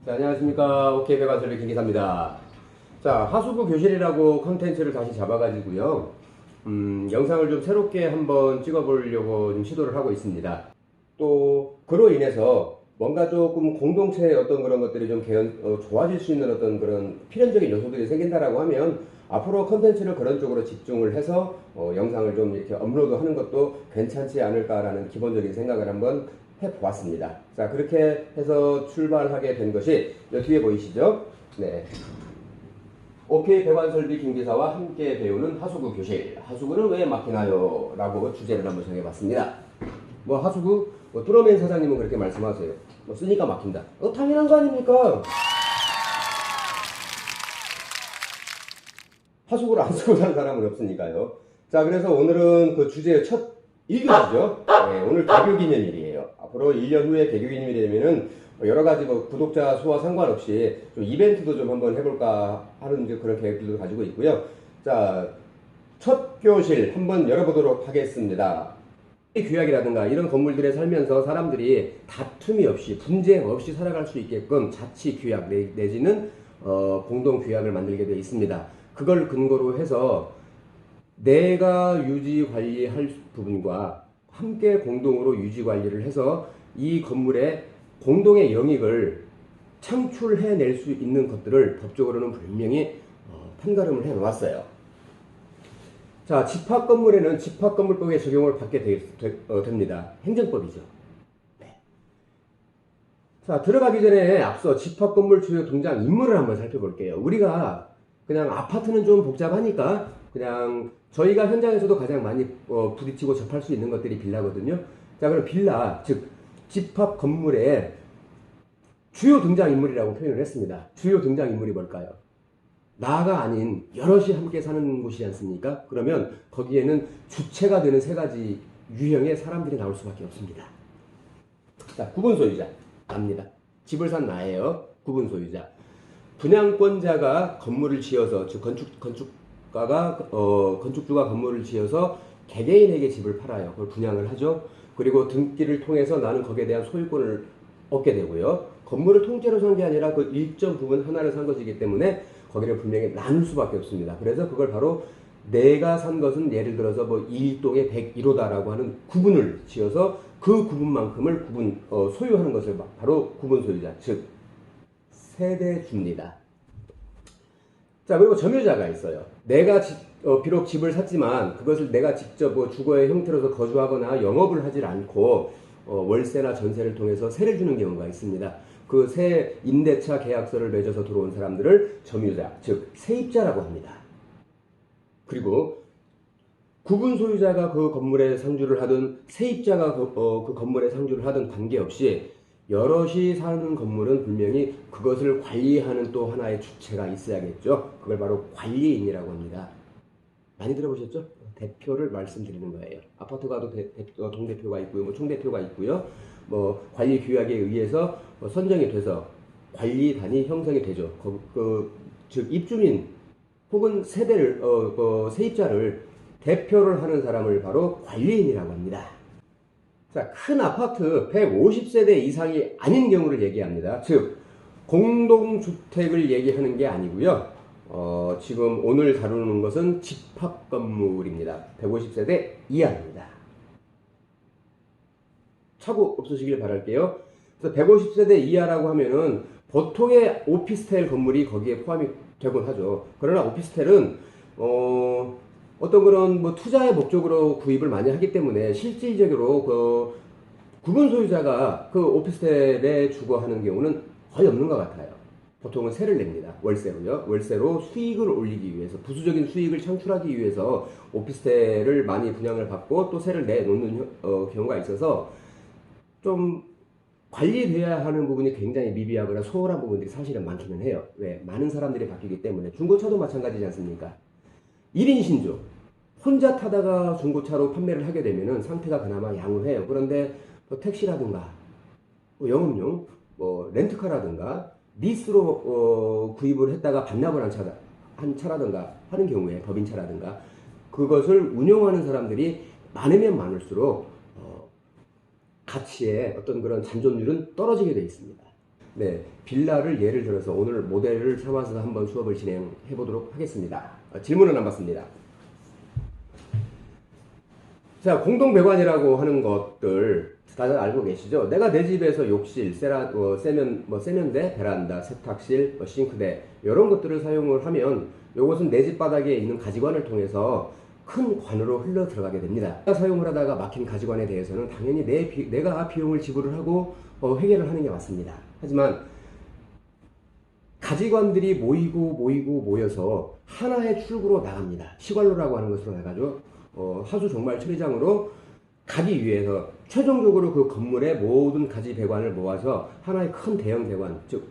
자, 안녕하십니까. 오케이 배관설비 김기사입니다. 자, 하수구 교실이라고 컨텐츠를 다시 잡아가지고요. 영상을 좀 새롭게 한번 찍어보려고 좀 시도를 하고 있습니다. 또, 그로 인해서 뭔가 조금 공동체의 어떤 그런 것들이 좀 좋아질 수 있는 어떤 그런 필연적인 요소들이 생긴다라고 하면 앞으로 컨텐츠를 그런 쪽으로 집중을 해서 영상을 좀 이렇게 업로드하는 것도 괜찮지 않을까라는 기본적인 생각을 한번 해보았습니다. 자, 그렇게 해서 출발하게 된 것이 여기 뒤에 보이시죠? 네. 오케이 배관설비 김기사와 함께 배우는 하수구 교실. 하수구는 왜 막히나요? 라고 주제를 한번 정해봤습니다. 뭐 하수구? 뭐 뚜러맨 사장님은 그렇게 말씀하세요. 뭐 쓰니까 막힌다. 당연한 거 아닙니까? 하수구를 안 쓰고 사는 사람은 없으니까요. 자, 그래서 오늘은 그 주제의 첫 1교시죠. 네, 오늘 개교기념일이에요. 앞으로 1년 후에 개교기념일이 되면은 여러 가지 뭐 구독자 수와 상관없이 좀 이벤트도 좀 한번 해볼까 하는 그런 계획들도 가지고 있고요. 자, 첫 교실 한번 열어보도록 하겠습니다. 규약이라든가 이런 건물들에 살면서 사람들이 다툼이 없이 분쟁 없이 살아갈 수 있게끔 자치 규약 내지는 공동 규약을 만들게 되어 있습니다. 그걸 근거로 해서 내가 유지 관리할 부분과 함께 공동으로 유지 관리를 해서 이 건물의 공동의 영익을 창출해낼 수 있는 것들을 법적으로는 분명히 판가름을 해 놓았어요. 자, 집합 건물에는 집합 건물법에 적용을 받게 됩니다. 행정법이죠. 네. 자, 들어가기 전에 앞서 집합 건물 주요 등장 인물을 한번 살펴볼게요. 우리가 그냥 아파트는 좀 복잡하니까 그냥 저희가 현장에서도 가장 많이 부딪히고 접할 수 있는 것들이 빌라거든요. 자, 그럼 빌라, 즉 집합 건물의 주요 등장인물이라고 표현을 했습니다. 주요 등장인물이 뭘까요? 나가 아닌 여럿이 함께 사는 곳이지 않습니까? 그러면 거기에는 주체가 되는 세 가지 유형의 사람들이 나올 수밖에 없습니다. 자, 구분소유자, 납니다. 집을 산 나예요. 구분소유자. 분양권자가 건물을 지어서, 즉 건축주가 건물을 지어서 개개인에게 집을 팔아요. 그걸 분양을 하죠. 그리고 등기를 통해서 나는 거기에 대한 소유권을 얻게 되고요. 건물을 통째로 산 게 아니라 그 일정 부분 하나를 산 것이기 때문에 거기를 분명히 나눌 수밖에 없습니다. 그래서 그걸 바로 내가 산 것은 예를 들어서 뭐 2일동에 101호다라고 하는 구분을 지어서 그 구분만큼을 소유하는 것을 바로 구분소유자, 즉 세대주입니다. 자, 그리고 점유자가 있어요. 내가 비록 집을 샀지만 그것을 내가 직접 주거의 형태로서 거주하거나 영업을 하질 않고 월세나 전세를 통해서 세를 주는 경우가 있습니다. 그 세 임대차 계약서를 맺어서 들어온 사람들을 점유자, 즉 세입자라고 합니다. 그리고 구분 소유자가 그 건물에 상주를 하든 세입자가 그 건물에 상주를 하든 관계없이 여럿이 사는 건물은 분명히 그것을 관리하는 또 하나의 주체가 있어야겠죠. 그걸 바로 관리인이라고 합니다. 많이 들어보셨죠? 대표를 말씀드리는 거예요. 아파트 가도 동대표가 있고요, 뭐 총대표가 있고요. 뭐 관리 규약에 의해서 선정이 돼서 관리단이 형성이 되죠. 즉 입주민 혹은 세대를 세입자를 대표를 하는 사람을 바로 관리인이라고 합니다. 자, 큰 아파트 150세대 이상이 아닌 경우를 얘기합니다. 즉 공동주택을 얘기하는 게 아니고요. 지금 오늘 다루는 것은 집합 건물입니다. 150세대 이하입니다. 착오 없으시길 바랄게요. 그래서 150세대 이하라고 하면은 보통의 오피스텔 건물이 거기에 포함이 되곤 하죠. 그러나 오피스텔은 어떤 그런 투자의 목적으로 구입을 많이 하기 때문에 실질적으로 그 구분 소유자가 그 오피스텔에 주거하는 경우는 거의 없는 것 같아요. 보통은 세를 냅니다. 월세로요. 월세로 수익을 올리기 위해서, 부수적인 수익을 창출하기 위해서 오피스텔을 많이 분양을 받고 또 세를 내놓는 경우가 있어서 좀 관리돼야 하는 부분이 굉장히 미비하거나 소홀한 부분들이 사실은 많기는 해요. 왜? 많은 사람들이 바뀌기 때문에. 중고차도 마찬가지지 않습니까? 1인 신주. 혼자 타다가 중고차로 판매를 하게 되면은 상태가 그나마 양호해요. 그런데 택시라든가, 영업용, 렌트카라든가, 리스로 구입을 했다가 반납을 한 차라든가 하는 경우에, 법인차라든가, 그것을 운영하는 사람들이 많으면 많을수록 가치의 어떤 그런 잔존율은 떨어지게 되어 있습니다. 네, 빌라를 예를 들어서 오늘 모델을 삼아서 한번 수업을 진행해 보도록 하겠습니다. 질문을 남았습니다. 자, 공동배관이라고 하는 것들 다들 알고 계시죠? 내가 내 집에서 욕실, 세면대, 베란다, 세탁실, 싱크대 이런 것들을 사용을 하면 이것은 내 집 바닥에 있는 가지관을 통해서 큰 관으로 흘러 들어가게 됩니다. 사용을 하다가 막힌 가지관에 대해서는 당연히 내가 비용을 지불을 하고 해결을 하는 게 맞습니다. 하지만 가지관들이 모여서 하나의 출구로 나갑니다. 시관로라고 하는 것으로 해가지고 하수 종말 처리장으로 가기 위해서 최종적으로 그 건물의 모든 가지 배관을 모아서 하나의 큰 대형 배관, 즉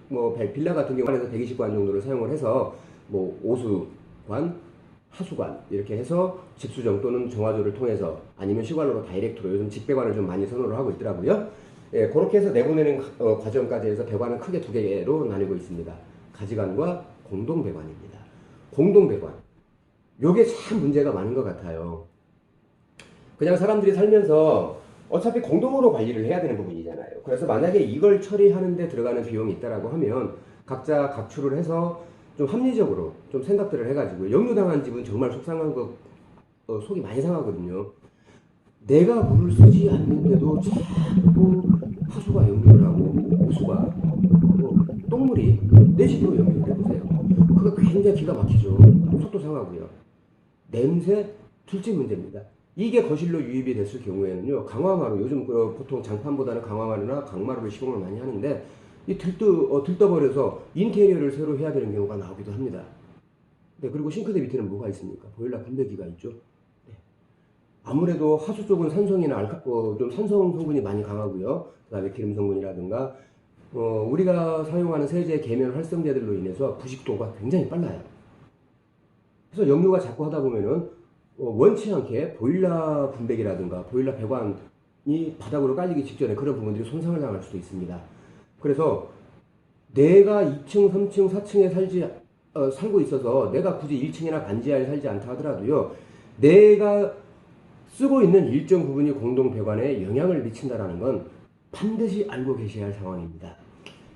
빌라 같은 경우에서 120관 정도를 사용을 해서 오수관, 하수관 이렇게 해서 직수정 또는 정화조를 통해서 아니면 시관로로 다이렉트로 요즘 직배관을 좀 많이 선호를 하고 있더라고요. 예, 그렇게 해서 내보내는 과정까지 해서 배관은 크게 두 개로 나뉘고 있습니다. 가지관과 공동배관입니다. 공동배관. 요게 참 문제가 많은 것 같아요. 그냥 사람들이 살면서 어차피 공동으로 관리를 해야 되는 부분이잖아요. 그래서 만약에 이걸 처리하는데 들어가는 비용이 있다라고 하면 각자 각출을 해서 좀 합리적으로 좀 생각들을 해가지고 역류당한 집은 정말 속상한 거 속이 많이 상하거든요. 내가 물을 쓰지 않는데도 자꾸 하수가 역류를 하고 오수가 똥물이 내 집으로 역류를 해보세요. 그거 굉장히 기가 막히죠. 속도 상하고요. 냄새 둘째 문제입니다. 이게 거실로 유입이 됐을 경우에는요, 강화마루, 요즘 보통 장판보다는 강화마루나 강마루를 시공을 많이 하는데 들떠버려서 인테리어를 새로 해야 되는 경우가 나오기도 합니다. 네, 그리고 싱크대 밑에는 뭐가 있습니까? 보일러 건배기가 있죠. 네. 아무래도 하수 쪽은 산성이나 좀 산성 성분이 많이 강하고요. 그 다음에 기름 성분이라든가 우리가 사용하는 세제, 계면, 활성제들로 인해서 부식도가 굉장히 빨라요. 그래서 역류가 자꾸 하다 보면은 원치 않게 보일러 분배기라든가 보일러 배관이 바닥으로 깔리기 직전에 그런 부분들이 손상을 당할 수도 있습니다. 그래서 내가 2층, 3층, 4층에 살고 있어서 내가 굳이 1층이나 반지하에 살지 않다 하더라도요, 내가 쓰고 있는 일정 부분이 공동 배관에 영향을 미친다라는 건 반드시 알고 계셔야 할 상황입니다.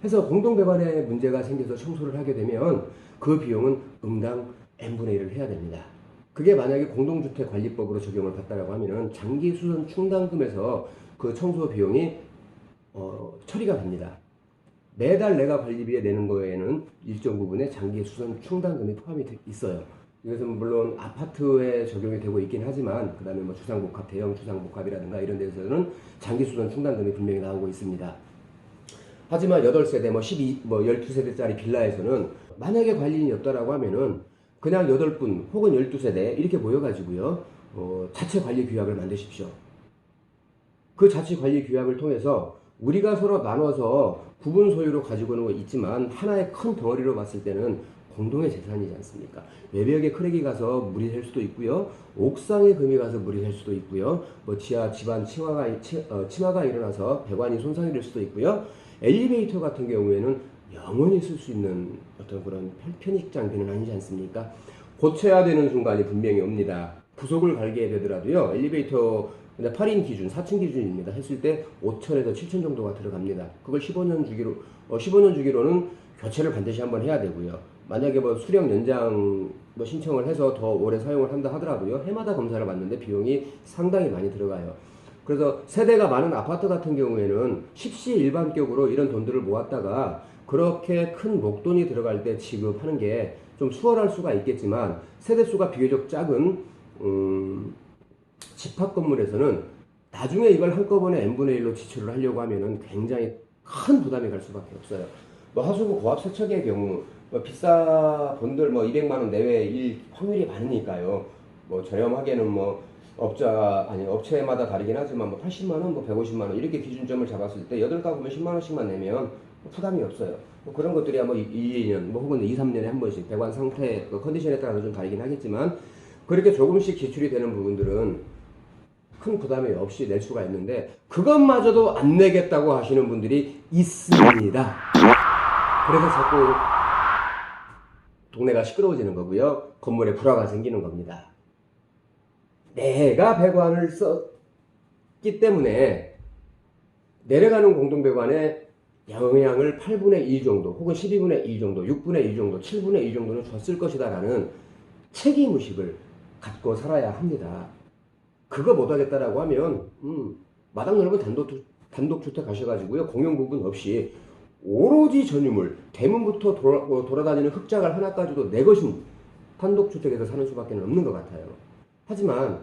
그래서 공동 배관에 문제가 생겨서 청소를 하게 되면 그 비용은 응당 n분의 1을 해야 됩니다. 그게 만약에 공동주택관리법으로 적용을 받다라고 하면은 장기 수선 충당금에서 그 청소 비용이 처리가 됩니다. 매달 내가 관리비에 내는 거에는 일정 부분의 장기 수선 충당금이 포함이 있어요. 이것은 물론 아파트에 적용이 되고 있긴 하지만 그 다음에 주상복합, 대형 주상복합이라든가 이런 데서는 장기 수선 충당금이 분명히 나오고 있습니다. 하지만 8세대, 12세대짜리 빌라에서는 만약에 관리인이 없다라고 하면은 그냥 8분 혹은 12세대 이렇게 모여가지고요, 자체 관리 규약을 만드십시오. 그 자체 관리 규약을 통해서 우리가 서로 나눠서 구분 소유로 가지고는 있지만 하나의 큰 덩어리로 봤을 때는 공동의 재산이지 않습니까? 외벽에 크랙이 가서 물이 셀 수도 있고요, 옥상에 금이 가서 물이 셀 수도 있고요, 지하 집안 침하가 일어나서 배관이 손상이 될 수도 있고요, 엘리베이터 같은 경우에는 영원히 쓸 수 있는 어떤 그런 편익 장비는 아니지 않습니까? 고쳐야 되는 순간이 분명히 옵니다. 부속을 갈게 되더라도요, 엘리베이터 8인 기준, 4층 기준입니다. 했을 때 5천에서 7천 정도가 들어갑니다. 그걸 15년 주기로, 15년 주기로는 교체를 반드시 한번 해야 되고요. 만약에 수령 연장 신청을 해서 더 오래 사용을 한다 하더라도요, 해마다 검사를 받는데 비용이 상당히 많이 들어가요. 그래서 세대가 많은 아파트 같은 경우에는 십시일반격으로 이런 돈들을 모았다가 그렇게 큰 목돈이 들어갈 때 지급하는 게 좀 수월할 수가 있겠지만 세대수가 비교적 작은 집합 건물에서는 나중에 이걸 한꺼번에 n분의 1로 지출을 하려고 하면은 굉장히 큰 부담이 갈 수밖에 없어요. 하수구 고압 세척의 경우 비싸 본들 200만원 내외일 확률이 많으니까요. 저렴하게는 업체마다 다르긴 하지만 80만원, 150만원 이렇게 기준점을 잡았을 때 8가구면 10만원씩만 내면 부담이 없어요. 그런 것들이 2년, 혹은 2, 3년에 한 번씩 배관 상태, 컨디션에 따라서 좀 다르긴 하겠지만 그렇게 조금씩 지출이 되는 부분들은 큰 부담이 없이 낼 수가 있는데 그것마저도 안 내겠다고 하시는 분들이 있습니다. 그래서 자꾸 동네가 시끄러워지는 거고요. 건물에 불화가 생기는 겁니다. 내가 배관을 썼기 때문에 내려가는 공동배관에 영향을 8분의 2 정도, 혹은 12분의 2 정도, 6분의 1 정도, 7분의 2 정도는 줬을 것이다 라는 책임의식을 갖고 살아야 합니다. 그거 못하겠다라고 하면 마당 넓은 단독주택 가셔가지고요, 공용 부분 없이 오로지 전유물, 대문부터 돌아다니는 흑자갈 하나까지도 내 것인 단독주택에서 사는 수밖에 없는 것 같아요. 하지만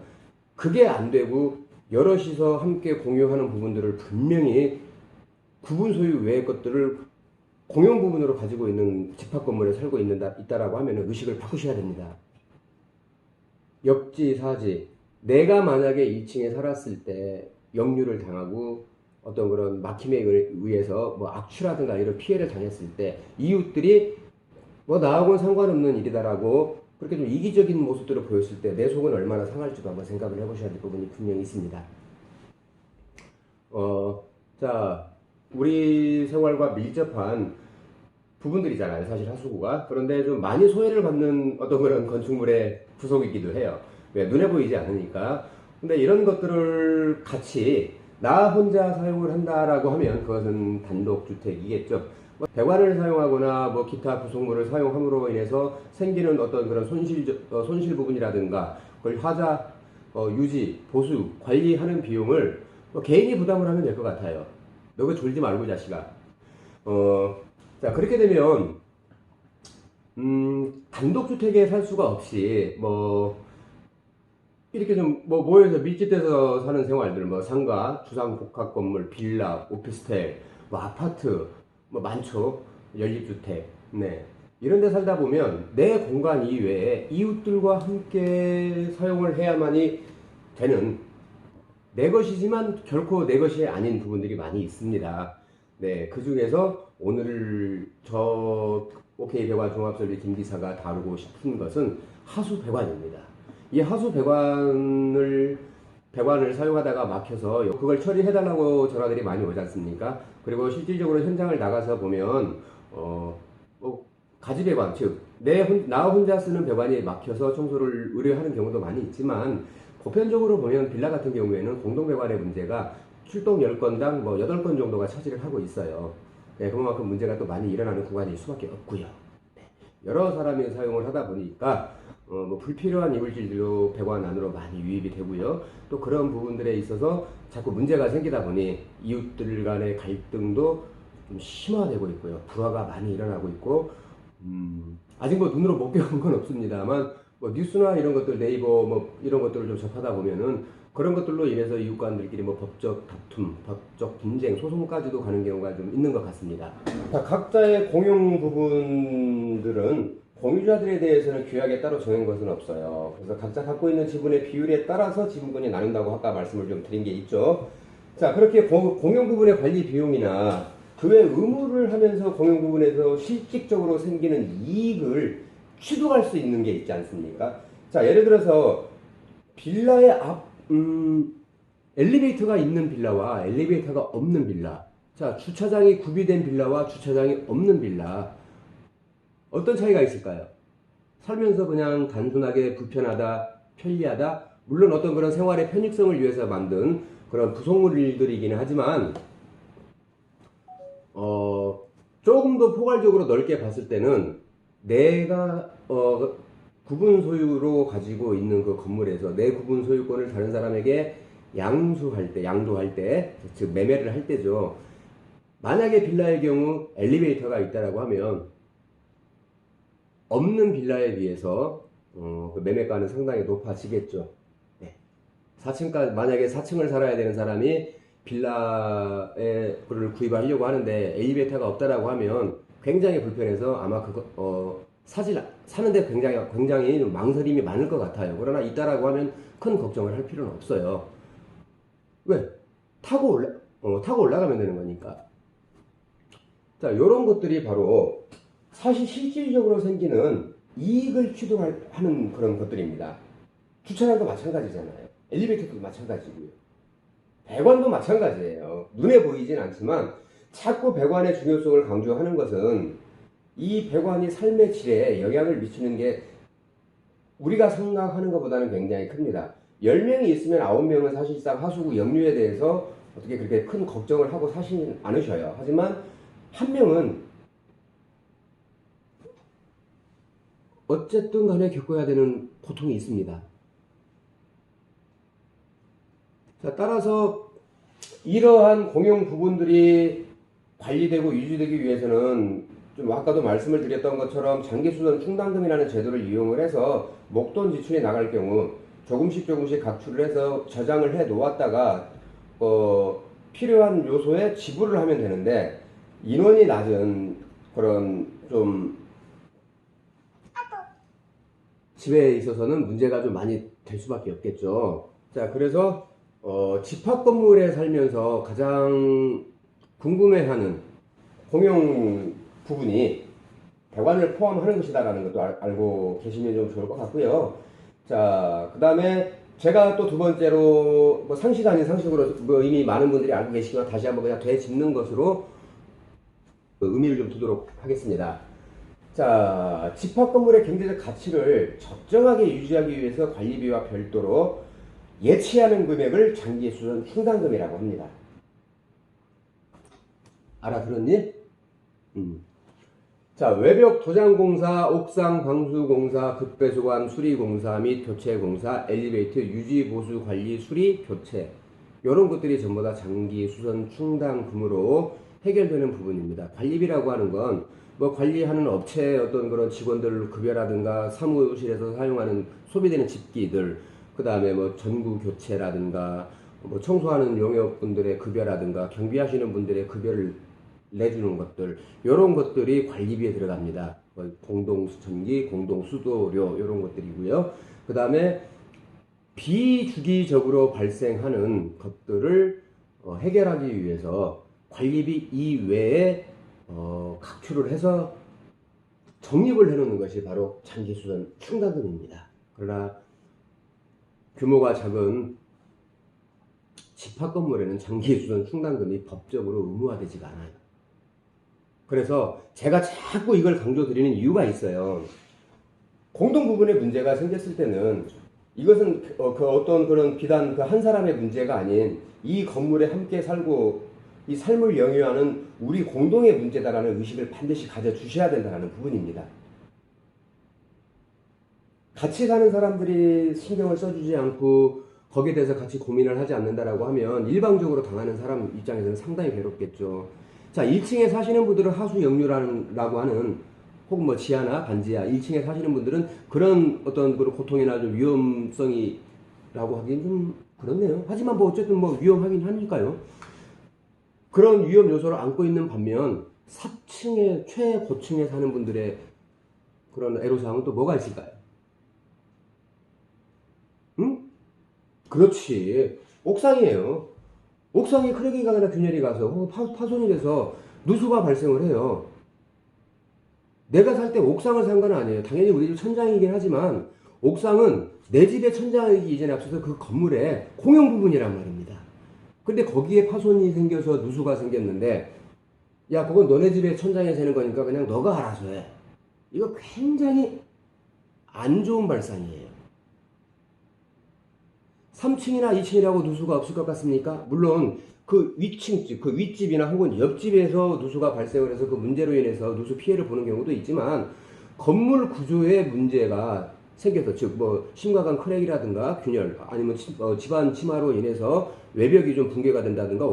그게 안 되고 여럿이서 함께 공유하는 부분들을 분명히 구분 소유 외의 것들을 공용 부분으로 가지고 있는 집합 건물에 살고 있다라고 하면 의식을 바꾸셔야 됩니다. 역지사지. 내가 만약에 2층에 살았을 때 역류를 당하고 어떤 그런 막힘에 의해서 뭐 악취라든가 이런 피해를 당했을 때 이웃들이 뭐 나하고는 상관없는 일이다라고 그렇게 좀 이기적인 모습들을 보였을 때 내 속은 얼마나 상할지도 한번 생각을 해보셔야 될 부분이 분명히 있습니다. 자, 우리 생활과 밀접한 부분들이잖아요, 사실 하수구가. 그런데 좀 많이 소외를 받는 어떤 그런 건축물의 구석이기도 해요. 왜? 눈에 보이지 않으니까. 근데 이런 것들을 같이 나 혼자 사용을 한다라고 하면 그것은 단독주택이겠죠. 배관을 사용하거나 뭐 기타 구성물을 사용함으로 인해서 생기는 어떤 그런 손실 부분이라든가 그걸 하자, 유지, 보수, 관리하는 비용을 개인이 부담을 하면 될 것 같아요. 너가 졸지 말고 자식아. 자, 그렇게 되면 단독주택에 살 수가 없이 이렇게 좀 모여서 밀집돼서 사는 생활들, 상가, 주상복합 건물, 빌라, 오피스텔, 아파트 많죠. 연립주택. 네. 이런 데 살다 보면 내 공간 이외에 이웃들과 함께 사용을 해야만이 되는, 내 것이지만 결코 내 것이 아닌 부분들이 많이 있습니다. 네. 그 중에서 오늘 OK 배관 종합설비 김기사가 다루고 싶은 것은 하수 배관입니다. 이 하수 배관을 사용하다가 막혀서 그걸 처리해달라고 전화들이 많이 오지 않습니까? 그리고 실질적으로 현장을 나가서 보면 가지 배관, 즉 나 혼자 쓰는 배관이 막혀서 청소를 의뢰하는 경우도 많이 있지만, 보편적으로 보면 빌라 같은 경우에는 공동 배관의 문제가 출동 10건당 8건 정도가 차지를 하고 있어요. 네, 그만큼 문제가 또 많이 일어나는 구간일 수밖에 없고요. 네, 여러 사람이 사용을 하다 보니까 불필요한 이물질도 배관 안으로 많이 유입이 되고요. 또 그런 부분들에 있어서 자꾸 문제가 생기다 보니 이웃들 간의 갈등도 좀 심화되고 있고요. 불화가 많이 일어나고 있고, 아직 눈으로 못 배운 건 없습니다만, 뉴스나 이런 것들, 네이버 이런 것들을 좀 접하다 보면은 그런 것들로 인해서 이웃 간들끼리 법적 다툼, 법적 분쟁, 소송까지도 가는 경우가 좀 있는 것 같습니다. 자, 각자의 공용 부분들은 공유자들에 대해서는 규약에 따로 정한 것은 없어요. 그래서 각자 갖고 있는 지분의 비율에 따라서 지분권이 나눈다고 아까 말씀을 좀 드린 게 있죠. 자, 그렇게 공용 부분의 관리 비용이나 그 외 의무를 하면서 공용 부분에서 실질적으로 생기는 이익을 취득할 수 있는 게 있지 않습니까? 자, 예를 들어서 빌라의 엘리베이터가 있는 빌라와 엘리베이터가 없는 빌라. 자, 주차장이 구비된 빌라와 주차장이 없는 빌라. 어떤 차이가 있을까요? 살면서 그냥 단순하게 불편하다, 편리하다, 물론 어떤 그런 생활의 편익성을 위해서 만든 그런 구성물들이기는 하지만, 조금 더 포괄적으로 넓게 봤을 때는 내가 구분 소유로 가지고 있는 그 건물에서 내 구분 소유권을 다른 사람에게 양도할 때, 즉 매매를 할 때죠. 만약에 빌라의 경우 엘리베이터가 있다라고 하면 없는 빌라에 비해서 그 매매가는 상당히 높아지겠죠. 네. 만약에 4층을 살아야 되는 사람이 빌라를 구입하려고 하는데 엘리베이터가 없다라고 하면 굉장히 불편해서 아마 사는데 굉장히 망설임이 많을 것 같아요. 그러나 있다라고 하면 큰 걱정을 할 필요는 없어요. 왜? 타고 올라가면 되는 거니까. 자, 요런 것들이 바로 사실 실질적으로 생기는 이익을 취득하는 그런 것들입니다. 주차장도 마찬가지잖아요. 엘리베이터도 마찬가지고요. 배관도 마찬가지예요. 눈에 보이진 않지만 자꾸 배관의 중요성을 강조하는 것은 이 배관이 삶의 질에 영향을 미치는 게 우리가 생각하는 것보다는 굉장히 큽니다. 10명이 있으면 9명은 사실상 하수구 역류에 대해서 어떻게 그렇게 큰 걱정을 하고 사시진 않으셔요. 하지만 한 명은 어쨌든 간에 겪어야 되는 고통이 있습니다. 자, 따라서 이러한 공용 부분들이 관리되고 유지되기 위해서는 좀 아까도 말씀을 드렸던 것처럼 장기수선 충당금이라는 제도를 이용을 해서 목돈 지출이 나갈 경우 조금씩 각출을 해서 저장을 해 놓았다가 필요한 요소에 지불을 하면 되는데, 인원이 낮은 그런 좀 집에 있어서는 문제가 좀 많이 될 수밖에 없겠죠. 자, 그래서 집합 건물에 살면서 가장 궁금해하는 공용 부분이 배관을 포함하는 것이다라는 것도 알고 계시면 좀 좋을 것 같고요. 자, 그 다음에 제가 또 두 번째로 상식 아닌 상식으로 이미 많은 분들이 알고 계시지만 다시 한번 그냥 되짚는 것으로 의미를 좀 두도록 하겠습니다. 자, 집합 건물의 경제적 가치를 적정하게 유지하기 위해서 관리비와 별도로 예치하는 금액을 장기수선 충당금이라고 합니다. 알아들었니? 자, 외벽 도장공사, 옥상 방수공사, 급배수관 수리공사 및 교체공사, 엘리베이터 유지 보수 관리 수리 교체, 이런 것들이 전부 다 장기수선 충당금으로 해결되는 부분입니다. 관리비라고 하는 건 관리하는 업체 어떤 그런 직원들 급여라든가 사무실에서 사용하는 소비되는 집기들, 그 다음에 전구 교체라든가 청소하는 용역분들의 급여라든가 경비하시는 분들의 급여를 내주는 것들, 이런 것들이 관리비에 들어갑니다. 공동수천기, 공동수도료 이런 것들이고요. 그 다음에 비주기적으로 발생하는 것들을 해결하기 위해서 관리비 이외에 각출을 해서 적립을 해놓는 것이 바로 장기수선 충당금입니다. 그러나 규모가 작은 집합 건물에는 장기수선 충당금이 법적으로 의무화되지가 않아요. 그래서 제가 자꾸 이걸 강조드리는 이유가 있어요. 공동 부분에 문제가 생겼을 때는 이것은 어떤 그런 비단 한 사람의 문제가 아닌 이 건물에 함께 살고 이 삶을 영위하는 우리 공동의 문제다라는 의식을 반드시 가져주셔야 된다는 부분입니다. 같이 사는 사람들이 신경을 써주지 않고 거기에 대해서 같이 고민을 하지 않는다라고 하면 일방적으로 당하는 사람 입장에서는 상당히 괴롭겠죠. 자, 1층에 사시는 분들은 하수 역류라고 하는, 혹은 지하나 반지하 1층에 사시는 분들은 그런 어떤 그런 고통이나 좀 위험성이라고 하기는 좀 그렇네요. 하지만 어쨌든 위험하긴 하니까요. 그런 위험 요소를 안고 있는 반면 4층에 최고층에 사는 분들의 그런 애로사항은 또 뭐가 있을까요? 응? 그렇지. 옥상이에요. 옥상이 크랙이 가거나 균열이 가서 파손이 돼서 누수가 발생을 해요. 내가 살 때 옥상을 산 건 아니에요. 당연히 우리 집 천장이긴 하지만 옥상은 내 집의 천장이기 이전에 앞서서 그 건물의 공용 부분이란 말입니다. 근데 거기에 파손이 생겨서 누수가 생겼는데, 야, 그건 너네 집의 천장에 새는 거니까 그냥 너가 알아서 해. 이거 굉장히 안 좋은 발상이에요. 3층이나 2층이라고 누수가 없을 것 같습니까? 물론 그 위층집, 그 윗집이나 혹은 옆집에서 누수가 발생을 해서 그 문제로 인해서 누수 피해를 보는 경우도 있지만, 건물 구조에 문제가 생겨서, 즉 심각한 크랙이라든가 균열, 아니면 집안 침하로 인해서 외벽이 좀 붕괴가 된다든가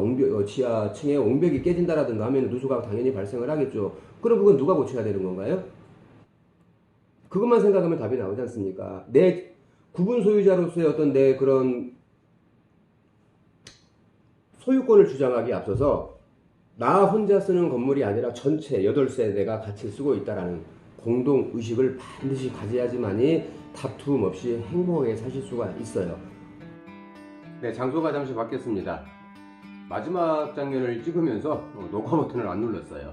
지하층에 옹벽이 깨진다라든가 하면 누수가 당연히 발생을 하겠죠. 그럼 그건 누가 고쳐야 되는 건가요? 그것만 생각하면 답이 나오지 않습니까? 내 구분 소유자로서의 어떤 내 그런 소유권을 주장하기에 앞서서 나 혼자 쓰는 건물이 아니라 전체 8세대가 같이 쓰고 있다라는 공동의식을 반드시 가져야지만이 다툼 없이 행복하게 사실 수가 있어요. 네, 장소가 잠시 바뀌었습니다. 마지막 장면을 찍으면서 녹화 버튼을 안 눌렀어요.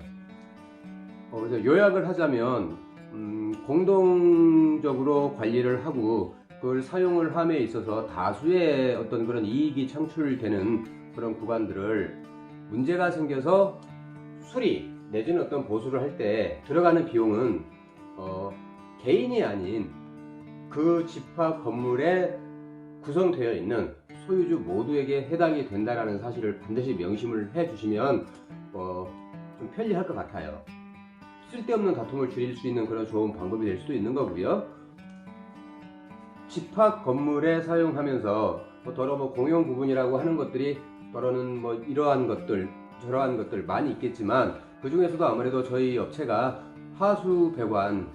그래서 요약을 하자면 공동적으로 관리를 하고 그걸 사용을 함에 있어서 다수의 어떤 그런 이익이 창출되는 그런 구간들을 문제가 생겨서 수리 내지는 어떤 보수를 할 때 들어가는 비용은 개인이 아닌 그 집합 건물에 구성되어 있는 소유주 모두에게 해당이 된다라는 사실을 반드시 명심을 해 주시면 좀 좀 편리할 것 같아요. 쓸데없는 다툼을 줄일 수 있는 그런 좋은 방법이 될 수도 있는 거고요. 집합 건물에 사용하면서 더러 공용 부분이라고 하는 것들이 더러는 이러한 것들 저러한 것들 많이 있겠지만, 그 중에서도 아무래도 저희 업체가 하수 배관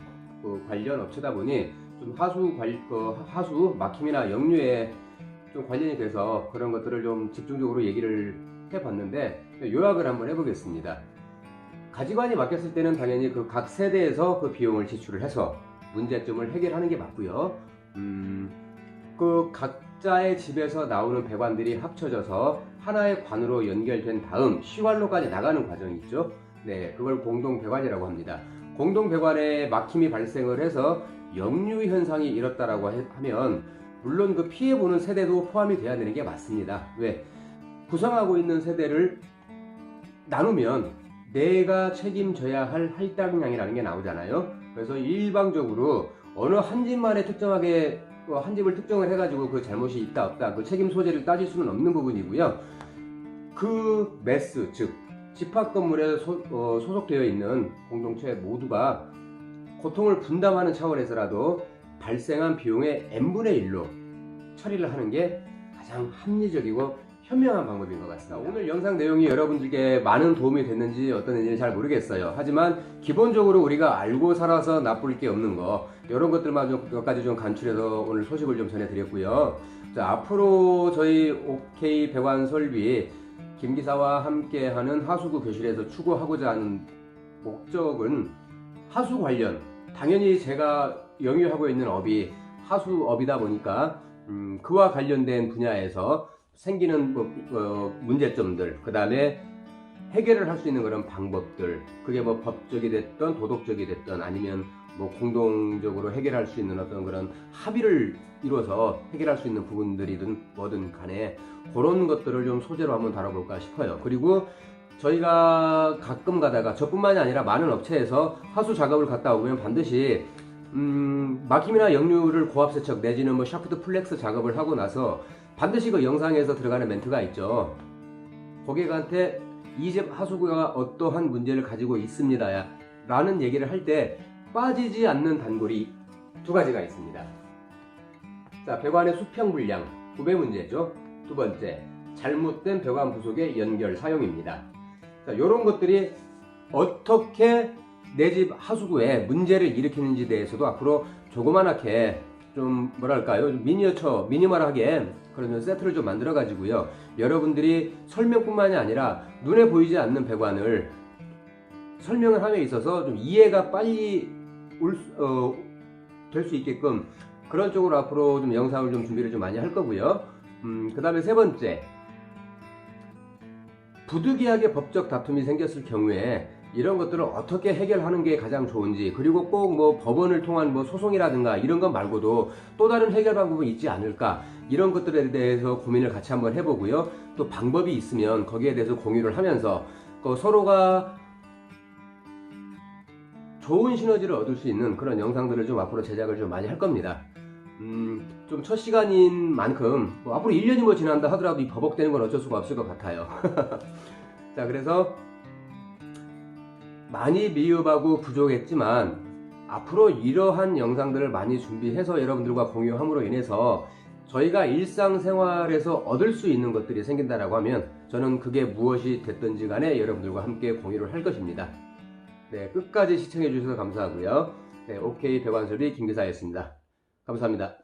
관련 업체다 보니 좀 하수 막힘이나 역류에 좀 관련이 돼서 그런 것들을 좀 집중적으로 얘기를 해봤는데, 요약을 한번 해보겠습니다. 가지관이 맡겼을 때는 당연히 그 각 세대에서 그 비용을 지출을 해서 문제점을 해결하는 게 맞고요. 그 각자의 집에서 나오는 배관들이 합쳐져서 하나의 관으로 연결된 다음 시관로까지 나가는 과정이 있죠. 네, 그걸 공동 배관이라고 합니다. 공동 배관에 막힘이 발생을 해서 역류 현상이 일었다라고 하면 물론 그 피해 보는 세대도 포함이 돼야 되는 게 맞습니다. 왜? 구성하고 있는 세대를 나누면 내가 책임져야 할 할당량이라는 게 나오잖아요. 그래서 일방적으로 어느 한 집만에 특정하게 한 집을 특정을 해가지고 그 잘못이 있다 없다 그 책임 소재를 따질 수는 없는 부분이고요. 그 매스, 즉 집합 건물에 소속되어 있는 공동체 모두가 고통을 분담하는 차원에서라도 발생한 비용의 n분의 1로 처리를 하는 게 가장 합리적이고 현명한 방법인 것 같습니다. 오늘 영상 내용이 여러분들께 많은 도움이 됐는지 어떤지 잘 모르겠어요. 하지만 기본적으로 우리가 알고 살아서 나쁠 게 없는 거, 이런 것들만 몇 가지 좀 간추려서 오늘 소식을 좀 전해드렸고요. 자, 앞으로 저희 OK 배관 설비 김 기사와 함께하는 하수구 교실에서 추구하고자 하는 목적은 하수 관련, 당연히 제가 영위하고 있는 업이 하수업이다 보니까 그와 관련된 분야에서 생기는 문제점들, 그 다음에 해결을 할 수 있는 그런 방법들, 그게 법적이 됐던 도덕적이 됐던 아니면 공동적으로 해결할 수 있는 어떤 그런 합의를 이루어서 해결할 수 있는 부분들이든 뭐든 간에 그런 것들을 좀 소재로 한번 다뤄볼까 싶어요. 그리고 저희가 가끔 가다가 저뿐만이 아니라 많은 업체에서 하수 작업을 갔다 오면 반드시 막힘이나 역류를 고압세척 내지는 샤프트 플렉스 작업을 하고 나서 반드시 그 영상에서 들어가는 멘트가 있죠. 고객한테 이 집 하수구가 어떠한 문제를 가지고 있습니다 라는 얘기를 할 때 빠지지 않는 단골이 두 가지가 있습니다. 자, 배관의 수평 불량, 구배 문제죠. 두 번째, 잘못된 배관 부속의 연결 사용입니다. 자, 이런 것들이 어떻게 내 집 하수구에 문제를 일으키는지에 대해서도 앞으로 조그만하게 좀 뭐랄까요, 미니멀하게 그런 세트를 좀 만들어 가지고요, 여러분들이 설명뿐만이 아니라 눈에 보이지 않는 배관을 설명을 함에 있어서 좀 이해가 빨리 될 수 있게끔 그런 쪽으로 앞으로 좀 영상을 좀 준비를 좀 많이 할 거고요. 그 다음에 세 번째, 부득이하게 법적 다툼이 생겼을 경우에 이런 것들을 어떻게 해결하는 게 가장 좋은지, 그리고 꼭 법원을 통한 소송이라든가 이런 것 말고도 또 다른 해결 방법이 있지 않을까, 이런 것들에 대해서 고민을 같이 한번 해보고요. 또 방법이 있으면 거기에 대해서 공유를 하면서 서로가 좋은 시너지를 얻을 수 있는 그런 영상들을 좀 앞으로 제작을 좀 많이 할 겁니다. 좀 첫 시간인 만큼 앞으로 1년이 지난다 하더라도 이 버벅대는 건 어쩔 수가 없을 것 같아요. 자, 그래서 많이 미흡하고 부족했지만 앞으로 이러한 영상들을 많이 준비해서 여러분들과 공유함으로 인해서 저희가 일상생활에서 얻을 수 있는 것들이 생긴다라고 하면 저는 그게 무엇이 됐든지 간에 여러분들과 함께 공유를 할 것입니다. 네, 끝까지 시청해 주셔서 감사하고요. 네, OK 배관설비 김기사였습니다. 감사합니다.